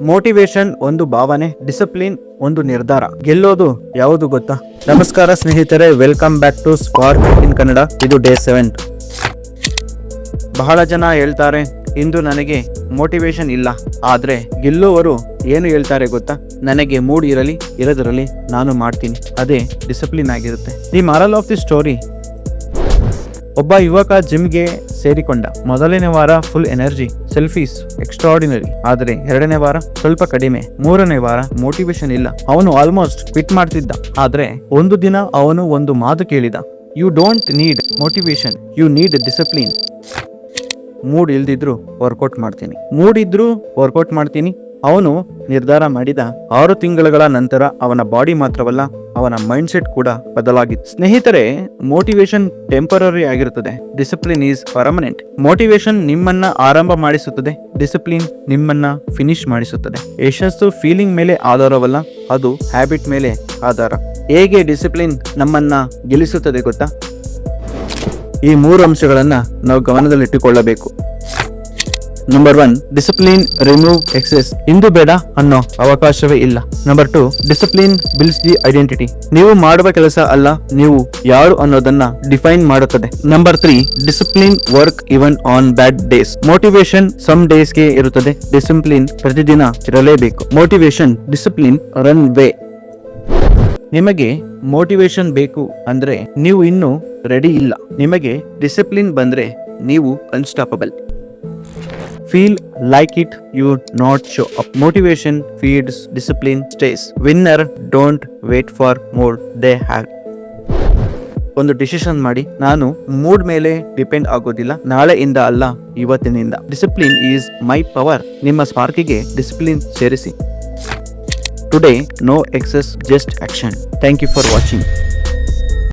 Motivation ಒಂದು ಭಾವನೆ, discipline ಒಂದು ನಿರ್ಧಾರ. ಗೆಲ್ಲೋದು ಯಾವುದು ಗೊತ್ತಾ? ನಮಸ್ಕಾರ ಸ್ನೇಹಿತರೆ, ವೆಲ್ಕಮ್ ಬ್ಯಾಕ್ ಟು ಸ್ಪಾರ್ಕ್ ಇನ್ ಕನ್ನಡ. ಇದು ಡೇ 7. ಬಹಳ ಜನ ಹೇಳ್ತಾರೆ, ಇಂದು ನನಗೆ ಮೋಟಿವೇಶನ್ ಇಲ್ಲ. ಆದ್ರೆ ಗೆಲ್ಲುವವರು ಏನು ಹೇಳ್ತಾರೆ ಗೊತ್ತಾ? ನನಗೆ ಮೂಡ್ ಇರಲಿ ಇರದಿರಲಿ ನಾನು ಮಾಡ್ತೀನಿ. ಅದೇ ಡಿಸಿಪ್ಲಿನ್ ಆಗಿರುತ್ತೆ. The moral of the story: ಒಬ್ಬ ಯುವಕ ಜಿಮ್ಗೆ ಸೇರಿಕೊಂಡ. ಮೊದಲನೇ ವಾರ ಫುಲ್ ಎನರ್ಜಿ, ಸೆಲ್ಫೀಸ್ ಎಕ್ಸ್ಟ್ರಾರ್ಡಿನರಿ. ಆದ್ರೆ 2ನೇ ವಾರ ಸ್ವಲ್ಪ ಕಡಿಮೆ. 3ನೇ ವಾರ ಮೋಟಿವೇಶನ್ ಇಲ್ಲ. ಅವನು ಆಲ್ಮೋಸ್ಟ್ ಕ್ವಿಟ್ ಮಾಡ್ತಿದ್ದ. ಆದ್ರೆ ಒಂದು ದಿನ ಅವನು ಒಂದು ಮಾತು ಕೇಳಿದ: you don't need motivation, you need discipline. Mood ಇಲ್ದಿದ್ರು ವರ್ಕೌಟ್ ಮಾಡ್ತೀನಿ, ಮೂಡ್ ಇದ್ರು ವರ್ಕೌಟ್ ಮಾಡ್ತೀನಿ. ಅವನು ನಿರ್ಧಾರ ಮಾಡಿದ. 6 ತಿಂಗಳ ನಂತರ ಅವನ ಬಾಡಿ ಮಾತ್ರವಲ್ಲ, ಅವನ ಮೈಂಡ್ ಸೆಟ್ ಕೂಡ ಬದಲಾಗಿತ್ತು. ಸ್ನೇಹಿತರೆ, ಮೋಟಿವೇಶನ್ ಟೆಂಪರರಿ ಆಗಿರುತ್ತದೆ, ಡಿಸಿಪ್ಲಿನ್ ಈಸ್ ಪರ್ಮನೆಂಟ್. ಮೋಟಿವೇಶನ್ ನಿಮ್ಮನ್ನ ಆರಂಭ ಮಾಡಿಸುತ್ತದೆ, ಡಿಸಿಪ್ಲಿನ್ ನಿಮ್ಮನ್ನ ಫಿನಿಶ್ ಮಾಡಿಸುತ್ತದೆ. ಯಶಸ್ಸು ಫೀಲಿಂಗ್ ಮೇಲೆ ಆಧಾರವಲ್ಲ, ಅದು ಹ್ಯಾಬಿಟ್ ಮೇಲೆ ಆಧಾರ. ಹೇಗೆ ಡಿಸಿಪ್ಲಿನ್ ನಮ್ಮನ್ನ ಗೆಲ್ಲಿಸುತ್ತದೆ ಗೊತ್ತಾ? ಈ 3 ಅಂಶಗಳನ್ನ ನಾವು ಗಮನದಲ್ಲಿಟ್ಟುಕೊಳ್ಳಬೇಕು. Number 1, discipline remove excess. ಇಂದು ಬೇಡ ಅನ್ನೋ ಅವಕಾಶವೇ ಇಲ್ಲ. Number 2, discipline builds the identity. ನೀವು ಮಾಡುವ ಕೆಲಸ ಅಲ್ಲ, ನೀವು ಯಾರು ಅನ್ನೋದನ್ನ ಡಿಫೈನ್ ಮಾಡುತ್ತದೆ. Number 3, discipline work even on bad days. Motivation some ಡೇಸ್ಗೆ ಇರುತ್ತದೆ, ಡಿಸಿಪ್ಲಿನ್ ಪ್ರತಿದಿನ ಇರಲೇಬೇಕು. Motivation, discipline, run way. ನಿಮಗೆ ಮೋಟಿವೇಶನ್ ಬೇಕು ಅಂದ್ರೆ ನೀವು ಇನ್ನೂ ರೆಡಿ ಇಲ್ಲ. ನಿಮಗೆ ಡಿಸಿಪ್ಲಿನ್ ಬಂದ್ರೆ ನೀವು unstoppable. Feel like it, you not show up. Motivation feeds, discipline stays. Winner don't wait for more, they have. ಒಂದು ಡಿಸಿಷನ್ ಮಾಡಿ, ನಾನು ಮೂಡ್ ಮೇಲೆ ಡಿಪೆಂಡ್ ಆಗೋದಿಲ್ಲ, ನಾಳೆಯಿಂದ ಅಲ್ಲ ಇವತ್ತಿನಿಂದ. Discipline is my power. ನಿಮ್ಮ ಸ್ಪಾರ್ಕಿಗೆ ಡಿಸಿಪ್ಲಿನ್ ಸೇರಿಸಿ. Today no excuses, just action. Thank you for watching.